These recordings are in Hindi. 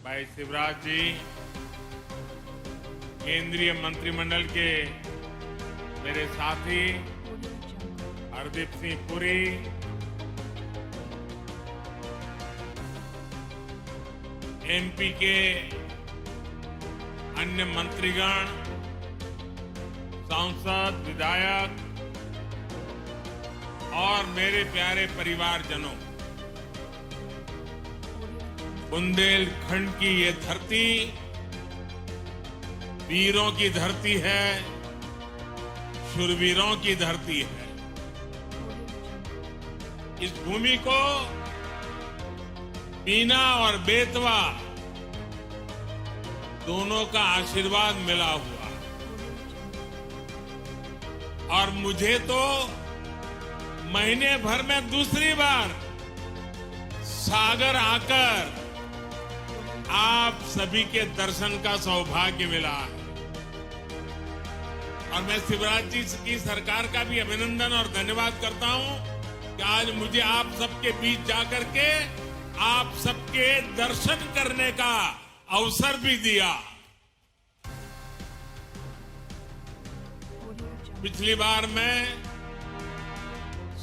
भाई शिवराज जी, केंद्रीय मंत्रिमंडल के मेरे साथी हरदीप सिंह पुरी, एमपी के अन्य मंत्रीगण, सांसद, विधायक और मेरे प्यारे परिवारजनों, बुंदेलखंड की ये धरती वीरों की धरती है, शूरवीरों की धरती है। इस भूमि को बीना और बेतवा दोनों का आशीर्वाद मिला हुआ, और मुझे तो महीने भर में दूसरी बार सागर आकर आप सभी के दर्शन का सौभाग्य मिला है। और मैं शिवराज जी की सरकार का भी अभिनंदन और धन्यवाद करता हूं कि आज मुझे आप सबके बीच जाकर के आप सबके दर्शन करने का अवसर भी दिया। पिछली बार मैं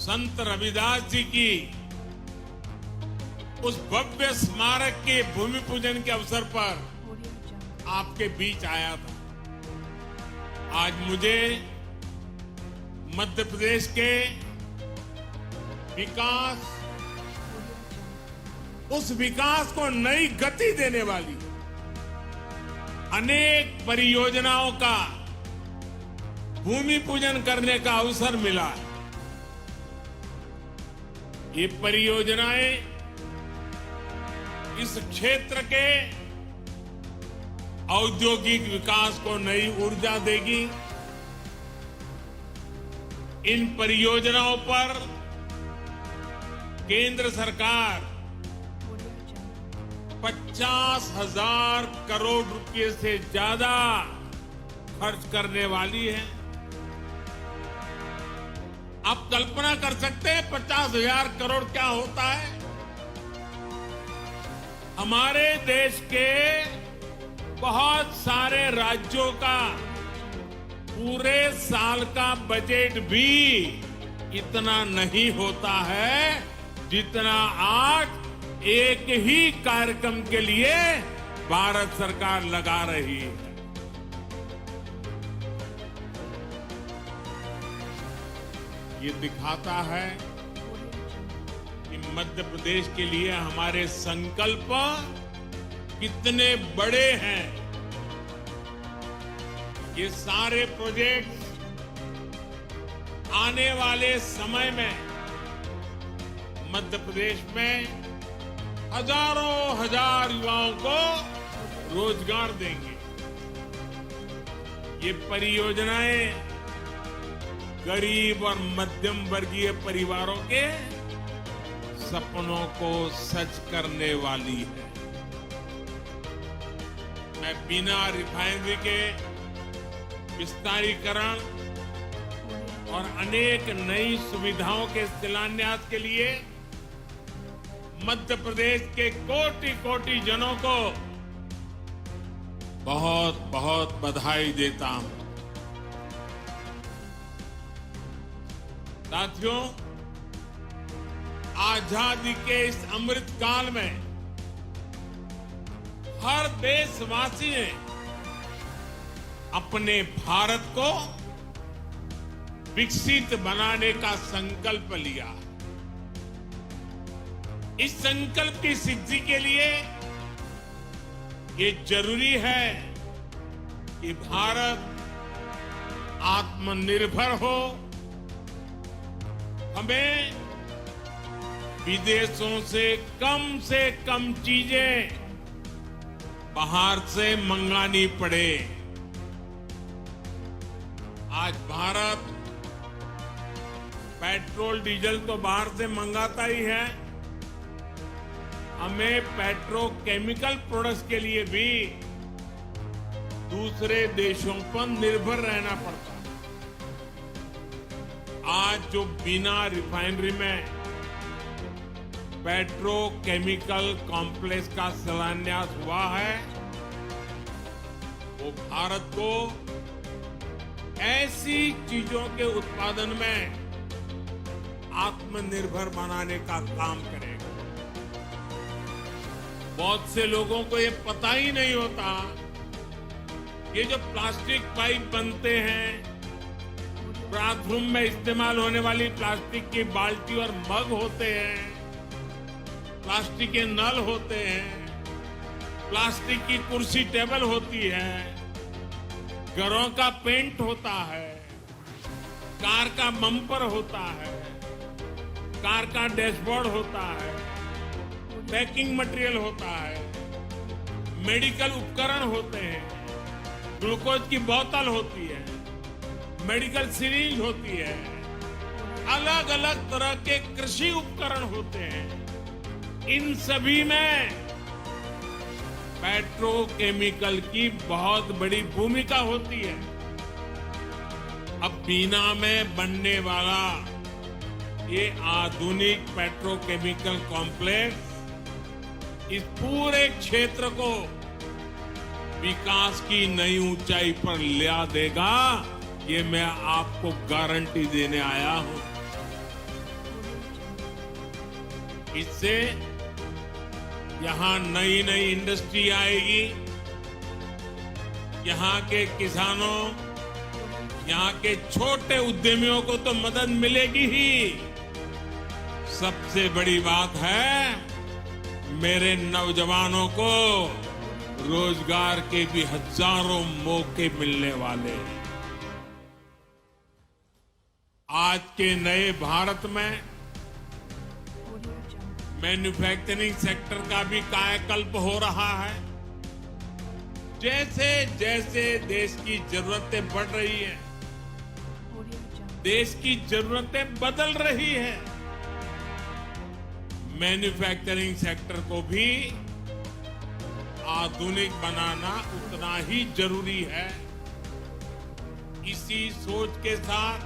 संत रविदास जी की उस भव्य स्मारक के भूमि पूजन के अवसर पर आपके बीच आया था। आज मुझे मध्य प्रदेश के विकास, उस विकास को नई गति देने वाली अनेक परियोजनाओं का भूमि पूजन करने का अवसर मिला है। ये परियोजनाएं इस क्षेत्र के औद्योगिक विकास को नई ऊर्जा देगी। इन परियोजनाओं पर केंद्र सरकार 50,000 करोड़ रुपए से ज्यादा खर्च करने वाली है। आप कल्पना कर सकते हैं 50,000 करोड़ क्या होता है? हमारे देश के बहुत सारे राज्यों का पूरे साल का बजट भी इतना नहीं होता है जितना आज एक ही कार्यक्रम के लिए भारत सरकार लगा रही है। ये दिखाता है कि मध्य प्रदेश के लिए हमारे संकल्प कितने बड़े हैं। ये सारे प्रोजेक्ट आने वाले समय में मध्य प्रदेश में हजारों हजार युवाओं को रोजगार देंगे। ये परियोजनाएं गरीब और मध्यम वर्गीय परिवारों के सपनों को सच करने वाली है। मैं बिना रिफाइनरी के विस्तारीकरण और अनेक नई सुविधाओं के शिलान्यास के लिए मध्य प्रदेश के कोटि कोटि जनों को बहुत बहुत बधाई देता हूं। साथियों, आजादी के इस अमृत काल में हर देशवासी ने अपने भारत को विकसित बनाने का संकल्प लिया। इस संकल्प की सिद्धि के लिए ये जरूरी है कि भारत आत्मनिर्भर हो। हमें विदेशों से कम चीजें बाहर से मंगानी पड़े। आज भारत पेट्रोल डीजल तो बाहर से मंगाता ही है, हमें पेट्रोकेमिकल प्रोडक्ट्स के लिए भी दूसरे देशों पर निर्भर रहना पड़ता है। आज जो बिना रिफाइनरी में पेट्रोकेमिकल कॉम्प्लेक्स का शिलान्यास हुआ है, वो भारत को ऐसी चीजों के उत्पादन में आत्मनिर्भर बनाने का काम करेगा। बहुत से लोगों को ये पता ही नहीं होता, ये जो प्लास्टिक पाइप बनते हैं, बाथरूम में इस्तेमाल होने वाली प्लास्टिक की बाल्टी और मग होते हैं, प्लास्टिक के नल होते हैं, प्लास्टिक की कुर्सी टेबल होती है, घरों का पेंट होता है, कार का बम्पर होता है, कार का डैशबोर्ड होता है, पैकिंग मटेरियल होता है, मेडिकल उपकरण होते हैं, ग्लूकोज की बोतल होती है, मेडिकल सिरिंज होती है, अलग अलग तरह के कृषि उपकरण होते हैं। इन सभी में पेट्रोकेमिकल की बहुत बड़ी भूमिका होती है। अब बीना में बनने वाला ये आधुनिक पेट्रोकेमिकल कॉम्प्लेक्स इस पूरे क्षेत्र को विकास की नई ऊंचाई पर ले देगा, ये मैं आपको गारंटी देने आया हूं। इससे यहां नई नई इंडस्ट्री आएगी, यहां के किसानों, यहां के छोटे उद्यमियों को तो मदद मिलेगी ही, सबसे बड़ी बात है मेरे नौजवानों को रोजगार के भी हजारों मौके मिलने वाले हैं। आज के नए भारत में मैन्युफैक्चरिंग सेक्टर का भी कायाकल्प हो रहा है। जैसे जैसे देश की जरूरतें बढ़ रही हैं, देश की जरूरतें बदल रही हैं, मैन्युफैक्चरिंग सेक्टर को भी आधुनिक बनाना उतना ही जरूरी है। इसी सोच के साथ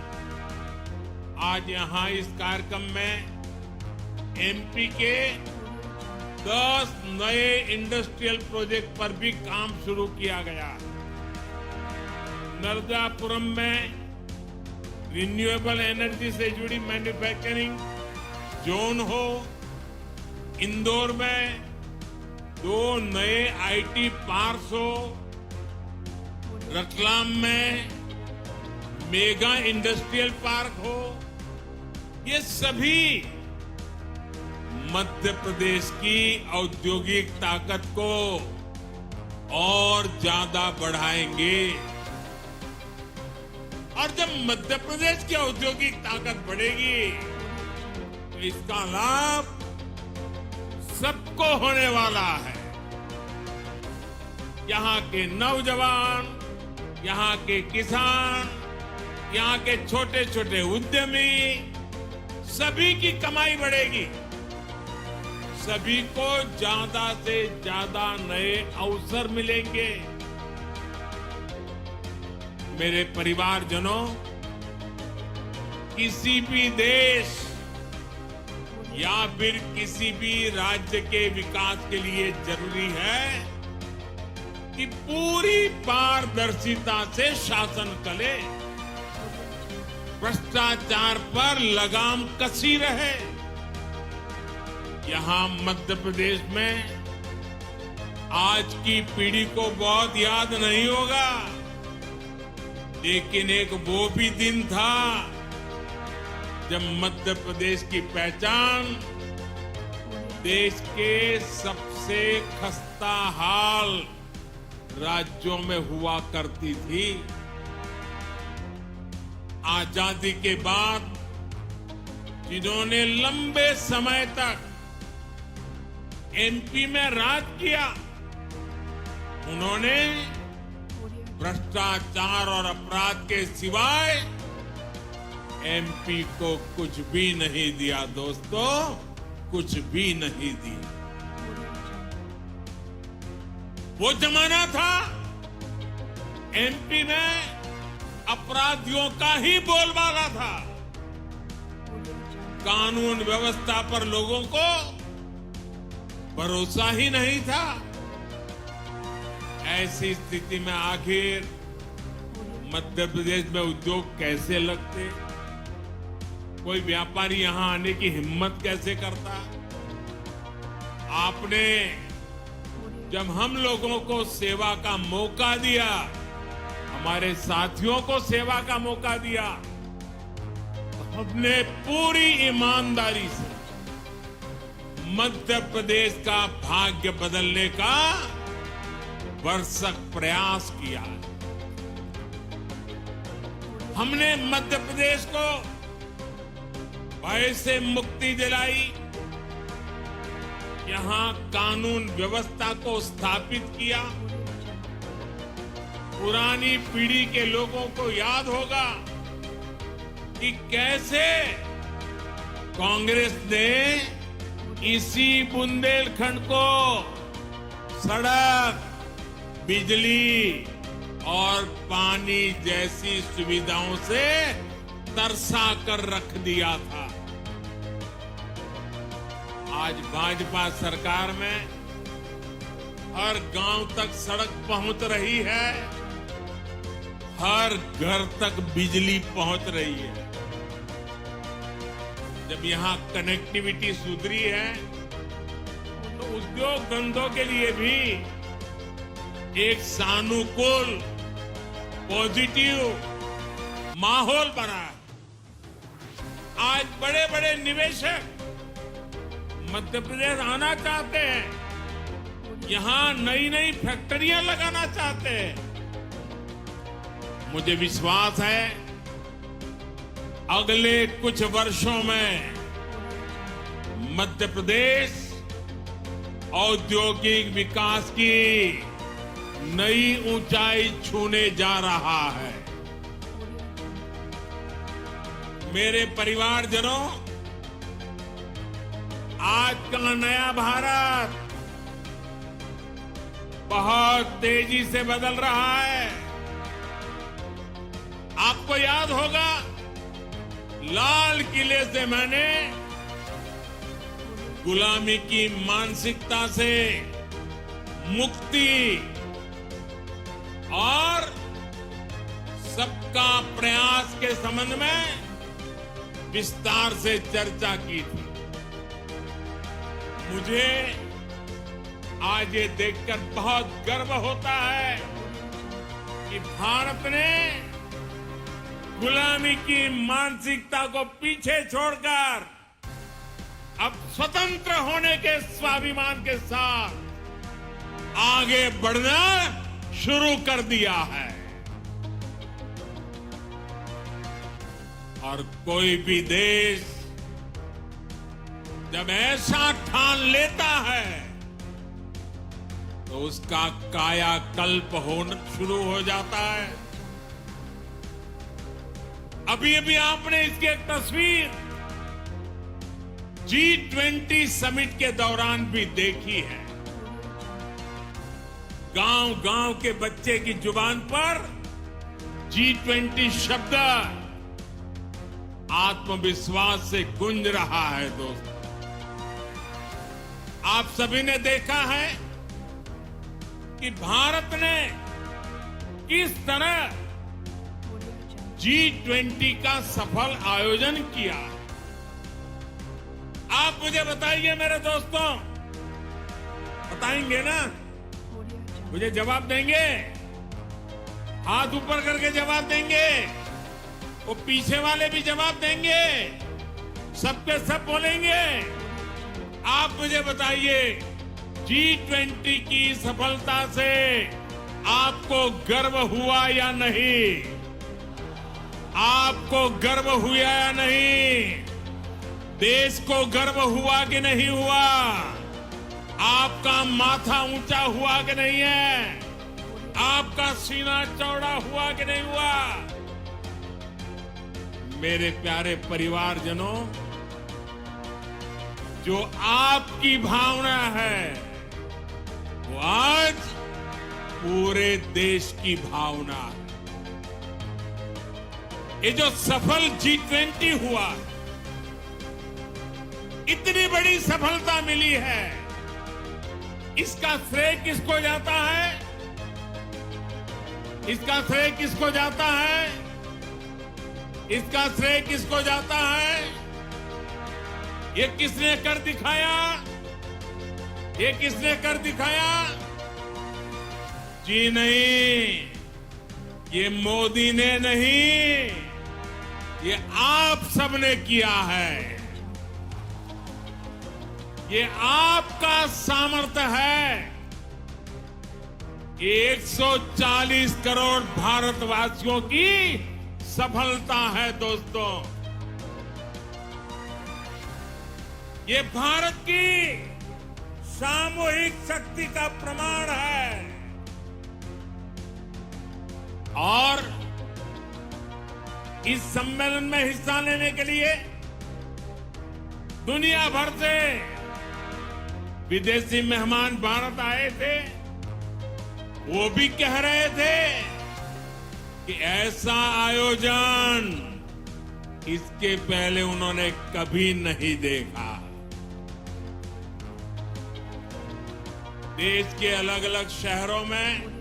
आज यहां इस कार्यक्रम में एमपी के 10 नए इंडस्ट्रियल प्रोजेक्ट पर भी काम शुरू किया गया। नरदापुरम में रिन्यूएबल एनर्जी से जुड़ी मैन्युफैक्चरिंग जोन हो, इंदौर में 2 नए आईटी पार्क्स हो, रतलाम में मेगा इंडस्ट्रियल पार्क हो, ये सभी मध्य प्रदेश की औद्योगिक ताकत को और ज्यादा बढ़ाएंगे। और जब मध्य प्रदेश की औद्योगिक ताकत बढ़ेगी तो इसका लाभ सबको होने वाला है। यहां के नौजवान, यहां के किसान, यहां के छोटे छोटे उद्यमी, सभी की कमाई बढ़ेगी, सभी को ज्यादा से ज्यादा नए अवसर मिलेंगे। मेरे परिवारजनों, किसी भी देश या फिर किसी भी राज्य के विकास के लिए जरूरी है कि पूरी पारदर्शिता से शासन चले, भ्रष्टाचार पर लगाम कसी रहे। यहां मध्य प्रदेश में आज की पीढ़ी को बहुत याद नहीं होगा, लेकिन एक वो भी दिन था जब मध्य प्रदेश की पहचान देश के सबसे खस्ता हाल राज्यों में हुआ करती थी। आजादी के बाद जिन्होंने लंबे समय तक एमपी में राज किया, उन्होंने भ्रष्टाचार और अपराध के सिवाय एमपी को कुछ भी नहीं दिया दोस्तों, कुछ भी नहीं दिया। वो जमाना था एमपी में अपराधियों का ही बोलबाला था। कानून व्यवस्था पर लोगों को भरोसा ही नहीं था। ऐसी स्थिति में आखिर मध्य प्रदेश में उद्योग कैसे लगते, कोई व्यापारी यहां आने की हिम्मत कैसे करता। आपने जब हम लोगों को सेवा का मौका दिया, हमारे साथियों को सेवा का मौका दिया, हमने पूरी ईमानदारी से मध्य प्रदेश का भाग्य बदलने का भरसक प्रयास किया। हमने मध्य प्रदेश को भय से मुक्ति दिलाई, यहां कानून व्यवस्था को स्थापित किया। पुरानी पीढ़ी के लोगों को याद होगा कि कैसे कांग्रेस ने इसी बुंदेलखंड को सड़क, बिजली और पानी जैसी सुविधाओं से तरसा कर रख दिया था। आज भाजपा सरकार में हर गांव तक सड़क पहुंच रही है, हर घर तक बिजली पहुंच रही है। जब यहां कनेक्टिविटी सुधरी है तो उद्योग धंधों के लिए भी एक सानुकूल, पॉजिटिव माहौल बना है। आज बड़े बड़े निवेशक मध्य प्रदेश आना चाहते हैं, यहां नई नई फैक्ट्रियां लगाना चाहते हैं। मुझे विश्वास है अगले कुछ वर्षों में मध्य प्रदेश औद्योगिक विकास की नई ऊंचाई छूने जा रहा है। मेरे परिवारजनों, आज का नया भारत बहुत तेजी से बदल रहा है। आपको याद होगा, लाल किले से मैंने गुलामी की मानसिकता से मुक्ति और सबका प्रयास के संबंध में विस्तार से चर्चा की थी। मुझे आज ये देखकर बहुत गर्व होता है कि भारत ने गुलामी की मानसिकता को पीछे छोड़कर अब स्वतंत्र होने के स्वाभिमान के साथ आगे बढ़ना शुरू कर दिया है। और कोई भी देश जब ऐसा ठान लेता है तो उसका कायाकल्प होना शुरू हो जाता है। अभी अभी आपने इसकी एक तस्वीर G20 समिट के दौरान भी देखी है। गांव गांव के बच्चे की जुबान पर G20 शब्द आत्मविश्वास से गूंज रहा है। दोस्तों, आप सभी ने देखा है कि भारत ने किस तरह G20 का सफल आयोजन किया। आप मुझे बताइए मेरे दोस्तों, बताएंगे ना? मुझे जवाब देंगे? हाथ ऊपर करके जवाब देंगे? वो पीछे वाले भी जवाब देंगे? सबके सब बोलेंगे? आप मुझे बताइए, G20 की सफलता से आपको गर्व हुआ या नहीं? आपको गर्व हुआ या नहीं? देश को गर्व हुआ कि नहीं हुआ? आपका माथा ऊंचा हुआ कि नहीं है? आपका सीना चौड़ा हुआ कि नहीं हुआ? मेरे प्यारे परिवारजनों, जो आपकी भावना है वो आज पूरे देश की भावना है। ये जो सफल G20 हुआ, इतनी बड़ी सफलता मिली है इसका श्रेय किसको जाता है? इसका श्रेय किसको जाता है? इसका श्रेय किसको जाता है? ये किसने कर दिखाया? ये किसने कर दिखाया? जी नहीं, ये मोदी ने नहीं, ये आप सबने किया है। ये आपका सामर्थ्य है। 140 करोड़ भारतवासियों की सफलता है दोस्तों। ये भारत की सामूहिक शक्ति का प्रमाण है। और इस सम्मेलन में हिस्सा लेने के लिए दुनिया भर से विदेशी मेहमान भारत आए थे। वो भी कह रहे थे कि ऐसा आयोजन इसके पहले उन्होंने कभी नहीं देखा। देश के अलग अलग शहरों में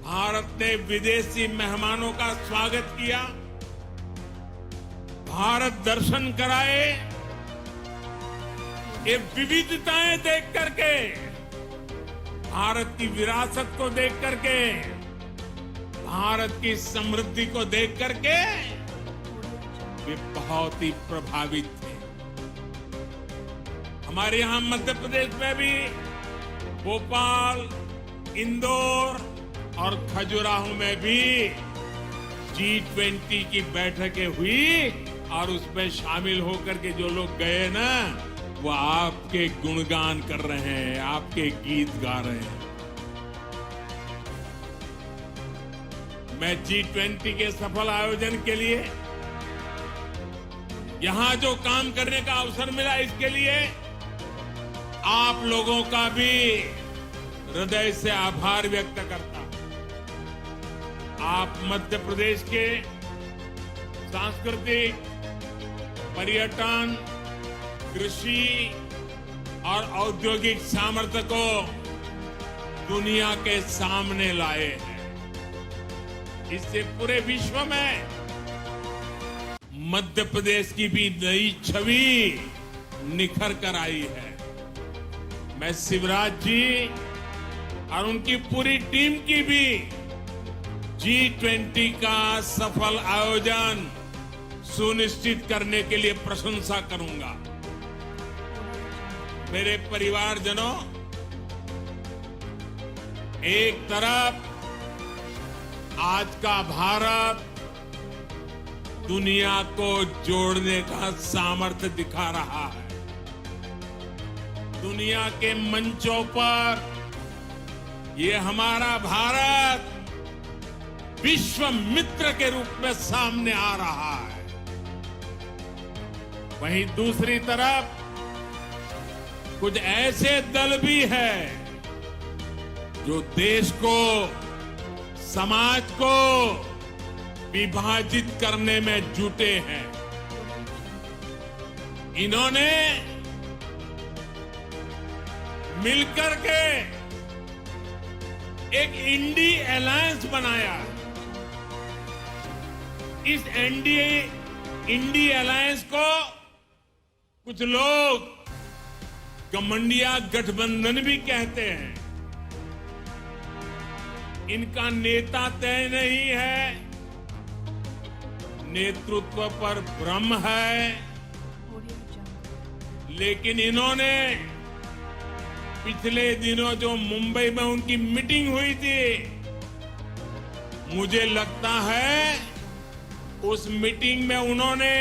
भारत ने विदेशी मेहमानों का स्वागत किया, भारत दर्शन कराए। ये विविधताएं देख करके, भारत की विरासत को देख करके, भारत की समृद्धि को देख करके वे बहुत ही प्रभावित थे। हमारे यहां मध्य प्रदेश में भी भोपाल, इंदौर और खजुराहो में भी G20 की बैठकें हुई और उसमें शामिल होकर के जो लोग गए ना, वो आपके गुणगान कर रहे हैं, आपके गीत गा रहे हैं। मैं G20 के सफल आयोजन के लिए, यहां जो काम करने का अवसर मिला, इसके लिए आप लोगों का भी हृदय से आभार व्यक्त करता हूं। आप मध्य प्रदेश के सांस्कृतिक, पर्यटन, कृषि और औद्योगिक सामर्थ्य को दुनिया के सामने लाए हैं। इससे पूरे विश्व में मध्य प्रदेश की भी नई छवि निखर कर आई है। मैं शिवराज जी और उनकी पूरी टीम की भी G20 का सफल आयोजन सुनिश्चित करने के लिए प्रशंसा करूंगा। मेरे परिवारजनों, एक तरफ आज का भारत दुनिया को जोड़ने का सामर्थ्य दिखा रहा है। दुनिया के मंचों पर ये हमारा भारत विश्व मित्र के रूप में सामने आ रहा है। वहीं दूसरी तरफ कुछ ऐसे दल भी हैं जो देश को, समाज को विभाजित करने में जुटे हैं। इन्होंने मिलकर के एक इंडी अलायंस बनाया। इस इंडी अलायंस को कुछ लोग गठबंधन गठबंधन भी कहते हैं। इनका नेता तय नहीं है, नेतृत्व पर भ्रम है, लेकिन इन्होंने पिछले दिनों जो मुंबई में उनकी मीटिंग हुई थी, मुझे लगता है उस मीटिंग में उन्होंने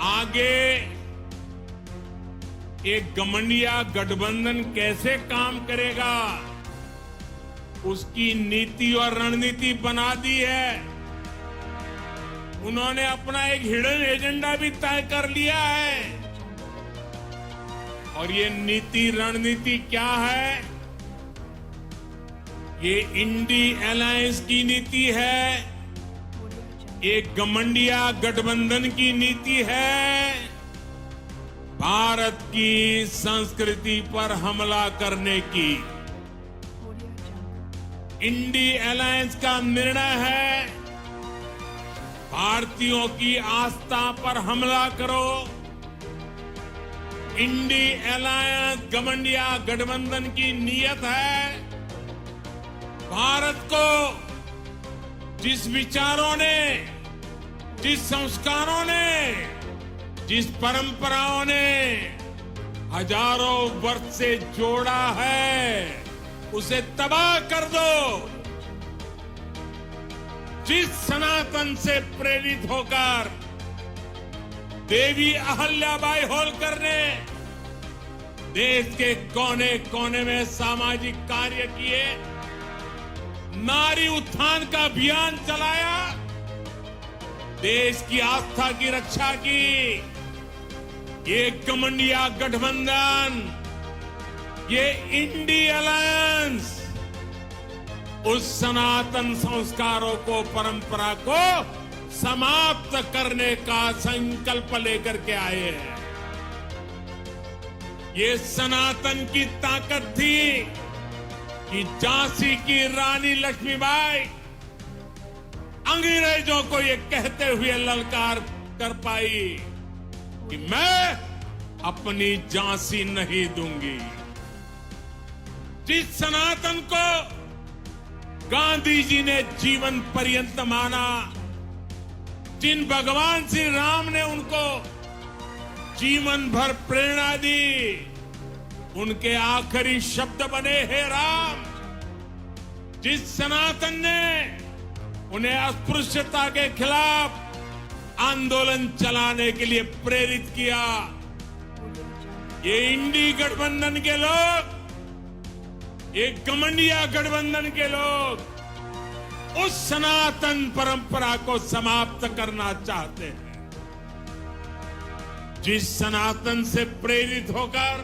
आगे एक गठबंधन गठबंधन कैसे काम करेगा उसकी नीति और रणनीति बना दी है। उन्होंने अपना एक हिडन एजेंडा भी तय कर लिया है। और ये नीति रणनीति क्या है? ये इंडी अलायंस की नीति है, एक गठबंधन की नीति है। भारत की संस्कृति पर हमला करने की इंडी अलायंस का निर्णय है। भारतीयों की आस्था पर हमला करो। इंडी अलायंस गठबंधन गठबंधन की नीयत है भारत को जिस विचारों ने, जिस संस्कारों ने, जिस परंपराओं ने हजारों वर्ष से जोड़ा है, उसे तबाह कर दो। जिस सनातन से प्रेरित होकर देवी अहल्याबाई होलकर ने देश के कोने कोने में सामाजिक कार्य किए, नारी उत्थान का अभियान चलाया, देश की आस्था की रक्षा की, ये गठबंधन गठबंधन, ये इंडी अलायंस उस सनातन संस्कारों को, परंपरा को समाप्त करने का संकल्प लेकर के आए हैं। ये सनातन की ताकत थी कि झांसी की रानी लक्ष्मीबाई अंग्रेजों को ये कहते हुए ललकार कर पाई कि मैं अपनी झांसी नहीं दूंगी। जिस सनातन को गांधी जी ने जीवन पर्यंत माना, जिन भगवान श्री राम ने उनको जीवन भर प्रेरणा दी, उनके आखिरी शब्द बने हे राम। जिस सनातन ने उन्हें अस्पृश्यता के खिलाफ आंदोलन चलाने के लिए प्रेरित किया, ये इंडी गठबंधन के लोग, ये गठबंधन गठबंधन के लोग उस सनातन परंपरा को समाप्त करना चाहते हैं। जिस सनातन से प्रेरित होकर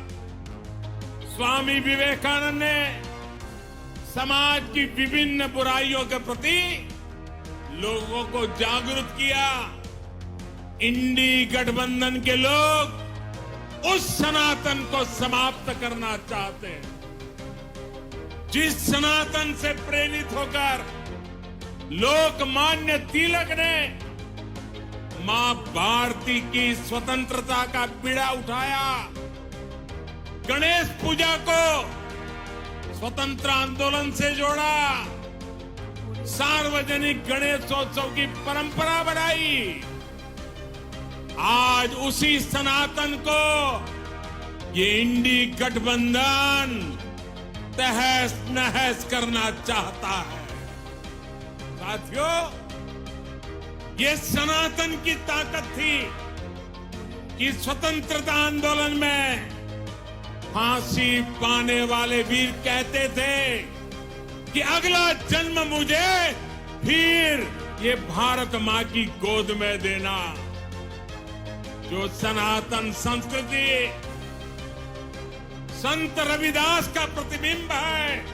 स्वामी विवेकानंद ने समाज की विभिन्न बुराइयों के प्रति लोगों को जागरूक किया, इंडी गठबंधन के लोग उस सनातन को समाप्त करना चाहते हैं। जिस सनातन से प्रेरित होकर लोकमान्य तिलक ने मां भारती की स्वतंत्रता का बीड़ा उठाया, गणेश पूजा को स्वतंत्र आंदोलन से जोड़ा, सार्वजनिक गणेशोत्सव की परंपरा बढ़ाई, आज उसी सनातन को ये इंडी गठबंधन तहस नहस करना चाहता है। साथियों, ये सनातन की ताकत थी कि स्वतंत्रता आंदोलन में फांसी पाने वाले वीर कहते थे कि अगला जन्म मुझे फिर ये भारत मां की गोद में देना। जो सनातन संस्कृति संत रविदास का प्रतिबिंब है,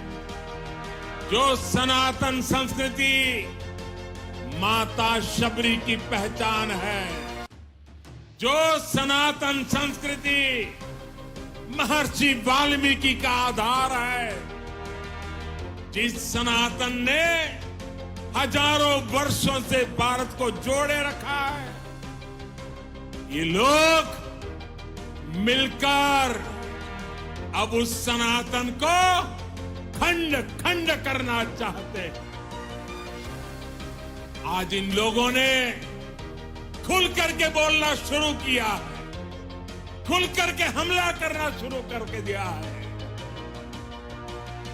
जो सनातन संस्कृति माता शबरी की पहचान है, जो सनातन संस्कृति महर्षि वाल्मीकि का आधार है, जिस सनातन ने हजारों वर्षों से भारत को जोड़े रखा है, ये लोग मिलकर अब उस सनातन को खंड खंड करना चाहते हैं। आज इन लोगों ने खुल करके बोलना शुरू किया है, खुल करके हमला करना शुरू करके दिया है।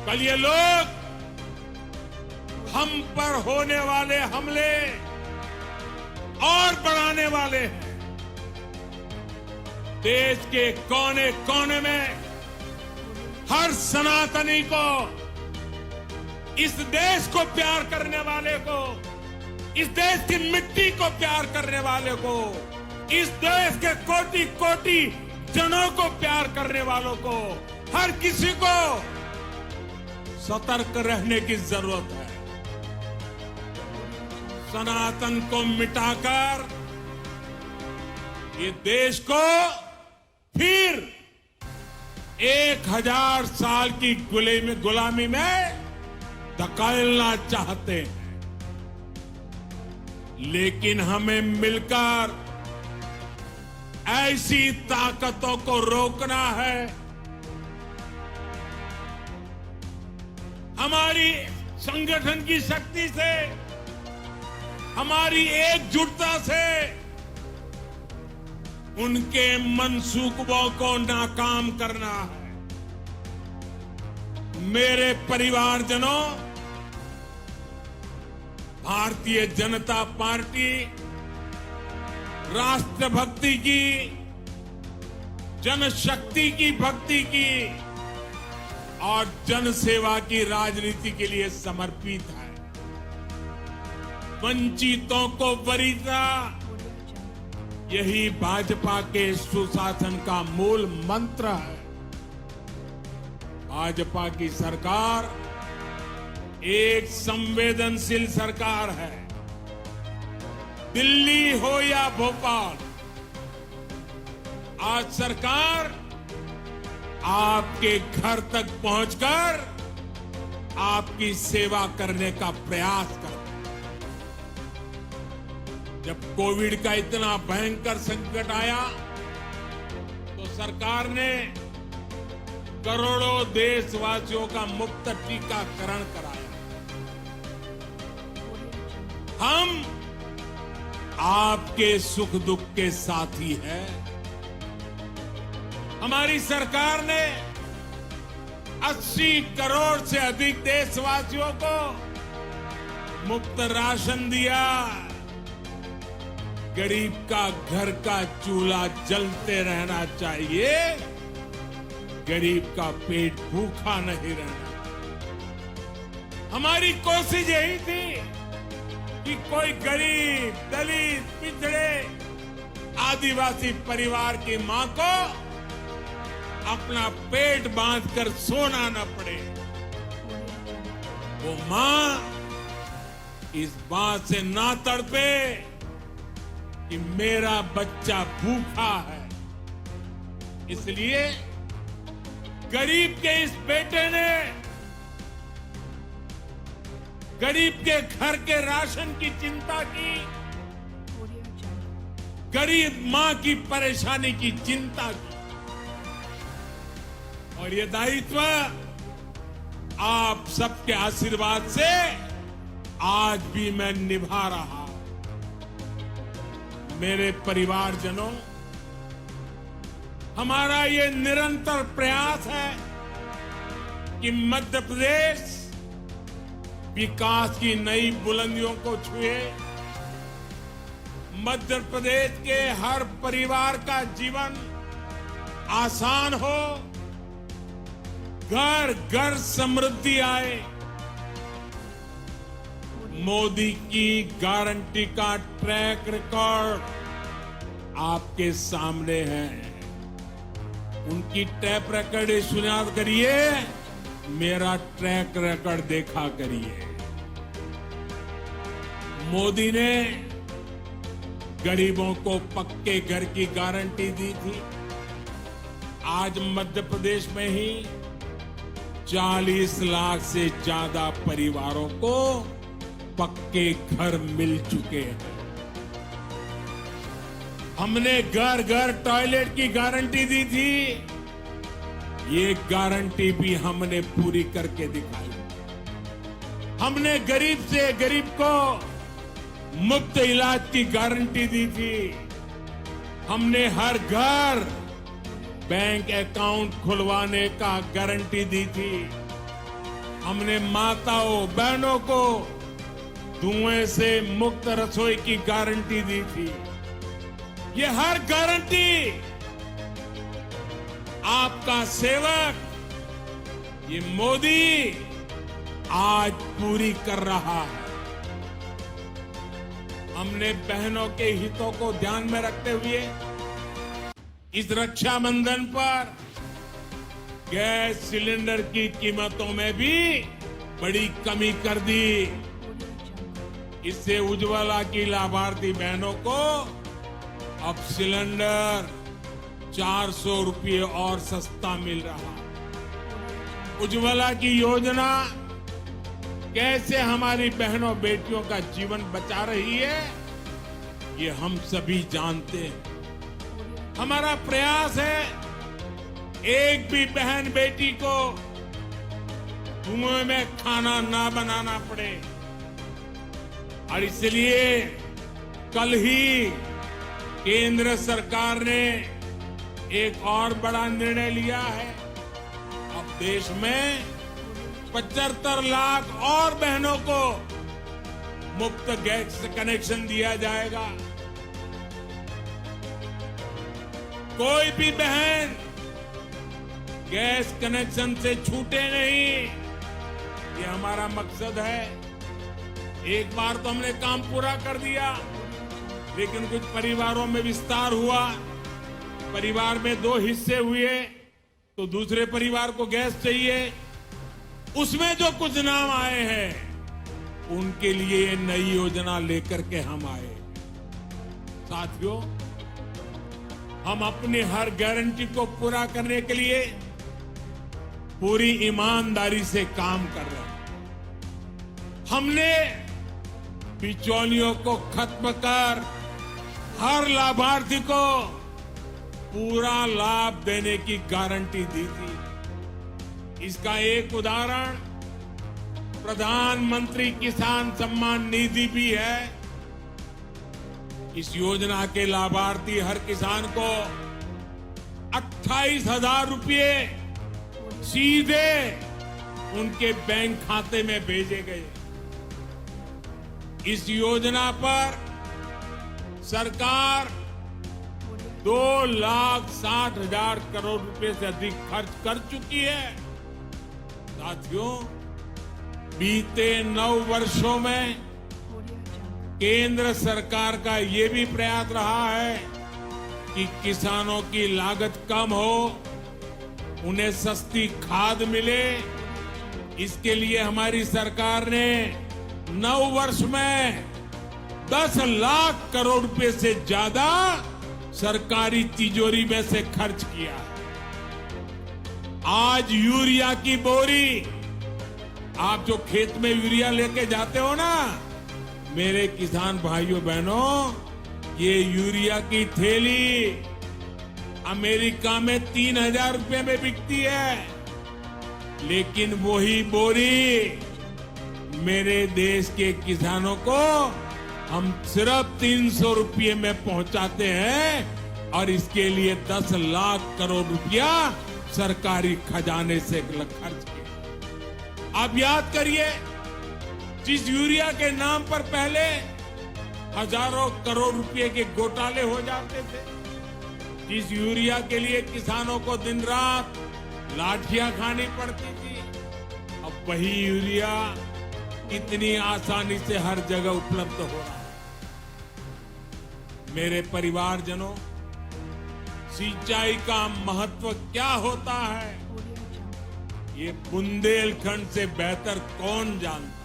कल ये लोग हम पर होने वाले हमले और बढ़ाने वाले हैं। देश के कोने कोने में हर सनातनी को, इस देश को प्यार करने वाले को, इस देश की मिट्टी को प्यार करने वाले को, इस देश के कोटि कोटि जनों को प्यार करने वालों को, हर किसी को सतर्क रहने की जरूरत है। सनातन को मिटाकर ये देश को फिर 1000 साल की गुलामी में धकेलना चाहते हैं। लेकिन हमें मिलकर ऐसी ताकतों को रोकना है। हमारी संगठन की शक्ति से, हमारी एकजुटता से उनके मंसूबों को नाकाम करना है। मेरे परिवारजनों, भारतीय जनता पार्टी राष्ट्रभक्ति की, जनशक्ति की भक्ति की और जनसेवा की राजनीति के लिए समर्पित है। वंचितों को वरीयता, यही भाजपा के सुशासन का मूल मंत्र है। भाजपा की सरकार एक संवेदनशील सरकार है। दिल्ली हो या भोपाल, आज सरकार आपके घर तक पहुंचकर आपकी सेवा करने का प्रयास करती है। जब कोविड का इतना भयंकर संकट आया तो सरकार ने करोड़ों देशवासियों का मुफ्त टीकाकरण कराया। हम आपके सुख दुख के साथी हैं। हमारी सरकार ने 80 करोड़ से अधिक देशवासियों को मुफ्त राशन दिया। गरीब का घर का चूल्हा जलते रहना चाहिए, गरीब का पेट भूखा नहीं रहना। हमारी कोशिश यही थी कि कोई गरीब, दलित, पिछड़े, आदिवासी परिवार की मां को अपना पेट बांधकर सोना न पड़े। वो मां इस बात से ना तड़पे कि मेरा बच्चा भूखा है। इसलिए गरीब के इस बेटे ने गरीब के घर के राशन की चिंता की, गरीब मां की परेशानी की चिंता की। और ये दायित्व आप सबके आशीर्वाद से आज भी मैं निभा रहा हूं। मेरे परिवारजनों, हमारा ये निरंतर प्रयास है कि मध्य प्रदेश विकास की नई बुलंदियों को छुए। मध्य प्रदेश के हर परिवार का जीवन आसान हो, घर घर समृद्धि आए। मोदी की गारंटी का ट्रैक रिकॉर्ड आपके सामने है। उनकी ट्रैक रिकॉर्ड सुनियाद करिए, मेरा ट्रैक रिकॉर्ड देखा करिए। मोदी ने गरीबों को पक्के घर की गारंटी दी थी। आज मध्य प्रदेश में ही 40 लाख से ज्यादा परिवारों को पक्के घर मिल चुके हैं। हमने घर घर टॉयलेट की गारंटी दी थी, ये गारंटी भी हमने पूरी करके दिखाई। हमने गरीब से गरीब को मुफ्त इलाज की गारंटी दी थी। हमने हर घर बैंक अकाउंट खुलवाने का गारंटी दी थी। हमने माताओं बहनों को धुएं से मुक्त रसोई की गारंटी दी थी। ये हर गारंटी आपका सेवक ये मोदी आज पूरी कर रहा है। हमने बहनों के हितों को ध्यान में रखते हुए इस रक्षाबंधन पर गैस सिलेंडर की कीमतों में भी बड़ी कमी कर दी। इससे उज्ज्वला की लाभार्थी बहनों को अब सिलेंडर 400 रुपये और सस्ता मिल रहा। उज्ज्वला की योजना कैसे हमारी बहनों बेटियों का जीवन बचा रही है, ये हम सभी जानते हैं। हमारा प्रयास है एक भी बहन बेटी को कुएं में खाना ना बनाना पड़े, और इसलिए कल ही केंद्र सरकार ने एक और बड़ा निर्णय लिया है। अब देश में 75 लाख और बहनों को मुफ्त गैस कनेक्शन दिया जाएगा। कोई भी बहन गैस कनेक्शन से छूटे नहीं, ये हमारा मकसद है। एक बार तो हमने काम पूरा कर दिया, लेकिन कुछ परिवारों में विस्तार हुआ। परिवार में 2 हिस्से हुए, तो दूसरे परिवार को गैस चाहिए। उसमें जो कुछ नाम आए हैं, उनके लिए ये नई योजना लेकर के हम आए। साथियों, हम अपनी हर गारंटी को पूरा करने के लिए पूरी ईमानदारी से काम कर रहे हैं। हमने बिचौलियों को खत्म कर हर लाभार्थी को पूरा लाभ देने की गारंटी दी थी। इसका एक उदाहरण प्रधानमंत्री किसान सम्मान निधि भी है। इस योजना के लाभार्थी हर किसान को 28,000 रुपये सीधे उनके बैंक खाते में भेजे गए। इस योजना पर सरकार 2,60,000 करोड़ रुपए से अधिक खर्च कर चुकी है। साथियों, बीते 9 वर्षों में केंद्र सरकार का ये भी प्रयास रहा है कि किसानों की लागत कम हो, उन्हें सस्ती खाद मिले। इसके लिए हमारी सरकार ने 9 वर्ष में 10 लाख करोड़ रुपए से ज्यादा सरकारी तिजोरी में से खर्च किया। आज यूरिया की बोरी, आप जो खेत में यूरिया लेके जाते हो ना, मेरे किसान भाइयों बहनों, ये यूरिया की थैली अमेरिका में 3,000 रुपए में बिकती है, लेकिन वही बोरी मेरे देश के किसानों को हम सिर्फ 300 रुपये में पहुंचाते हैं, और इसके लिए 10 लाख करोड़ रुपया सरकारी खजाने से खर्च किया। आप याद करिए, जिस यूरिया के नाम पर पहले हजारों करोड़ रुपए के घोटाले हो जाते थे, जिस यूरिया के लिए किसानों को दिन रात लाठियां खानी पड़ती थी, अब वही यूरिया इतनी आसानी से हर जगह उपलब्ध हो रहा है। मेरे परिवारजनों, सिंचाई का महत्व क्या होता है, ये बुंदेलखंड से बेहतर कौन जानता।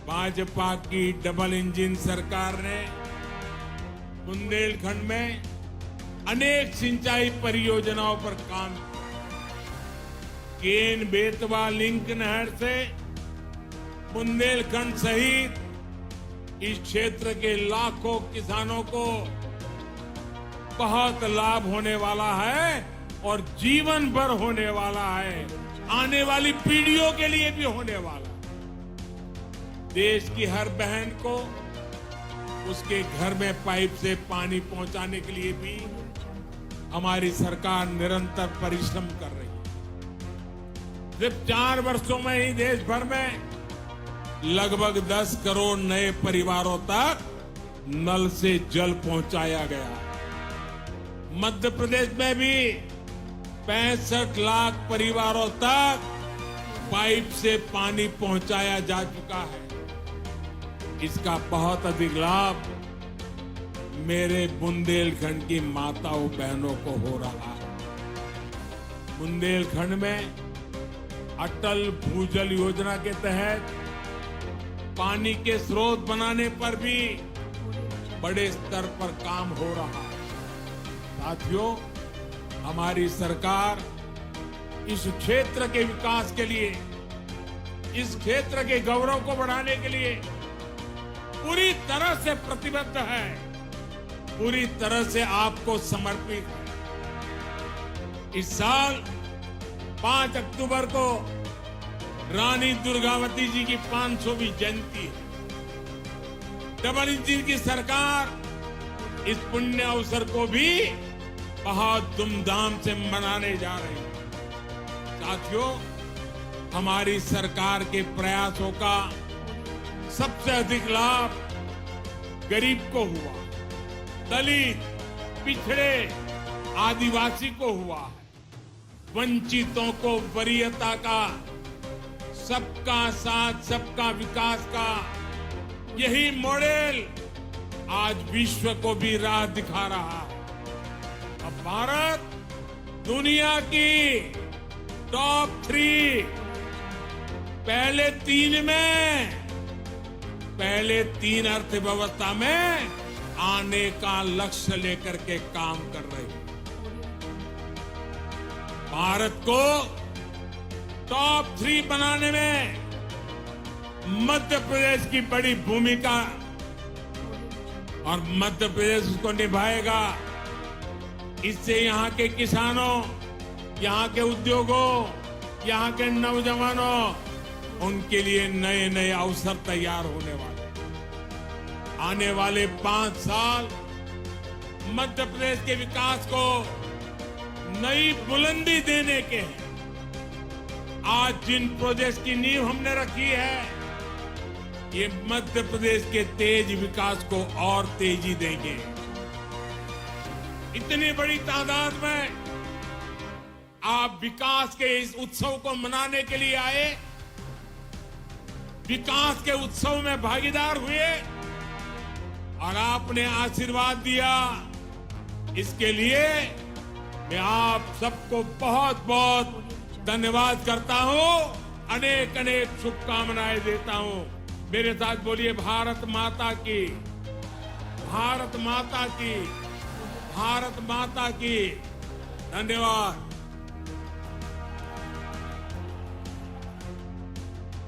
भाजपा की डबल इंजन सरकार ने बुंदेलखंड में अनेक सिंचाई परियोजनाओं पर काम किया। केन बेतवा लिंक नहर से बुंदेलखंड सहित इस क्षेत्र के लाखों किसानों को बहुत लाभ होने वाला है, और जीवन भर होने वाला है, आने वाली पीढ़ियों के लिए भी होने वाला है। देश की हर बहन को उसके घर में पाइप से पानी पहुंचाने के लिए भी हमारी सरकार निरंतर परिश्रम कर रही है। सिर्फ 4 वर्षों में ही देश भर में लगभग 10 करोड़ नए परिवारों तक नल से जल पहुंचाया गया। मध्य प्रदेश में भी 65 लाख परिवारों तक पाइप से पानी पहुंचाया जा चुका है। इसका बहुत अधिक लाभ मेरे बुंदेलखंड की माताओं बहनों को हो रहा है। बुंदेलखंड में अटल भूजल योजना के तहत पानी के स्रोत बनाने पर भी बड़े स्तर पर काम हो रहा है। साथियों, हमारी सरकार इस क्षेत्र के विकास के लिए, इस क्षेत्र के गौरव को बढ़ाने के लिए पूरी तरह से प्रतिबद्ध है, पूरी तरह से आपको समर्पित है। इस साल 5 अक्टूबर को रानी दुर्गावती जी की 500वीं जयंती है। डबल इंजन की सरकार इस पुण्य अवसर को भी बहुत धूमधाम से मनाने जा रही है। साथियों, हमारी सरकार के प्रयासों का सबसे अधिक लाभ गरीब को हुआ, दलित, पिछड़े, आदिवासी को हुआ है। वंचितों को वरीयता का, सबका साथ सबका विकास का यही मॉडल आज विश्व को भी राह दिखा रहा है। अब भारत दुनिया की टॉप 3 पहले तीन अर्थव्यवस्था में आने का लक्ष्य लेकर के काम कर रही है। भारत को टॉप 3 बनाने में मध्य प्रदेश की बड़ी भूमिका, और मध्य प्रदेश उसको निभाएगा। इससे यहाँ के किसानों, यहाँ के उद्योगों, यहाँ के नौजवानों, उनके लिए नए नए अवसर तैयार होने वाले। आने वाले 5 साल मध्य प्रदेश के विकास को नई बुलंदी देने के हैं। आज जिन प्रोजेक्ट की नींव हमने रखी है, ये मध्य प्रदेश के तेज विकास को और तेजी देंगे। इतनी बड़ी तादाद में आप विकास के इस उत्सव को मनाने के लिए आए, विकास के उत्सव में भागीदार हुए और आपने आशीर्वाद दिया। इसके लिए मैं आप सबको बहुत बहुत धन्यवाद करता हूं, अनेक अनेक शुभकामनाएं देता हूं। मेरे साथ बोलिए, भारत माता की, भारत माता की, भारत माता की। धन्यवाद।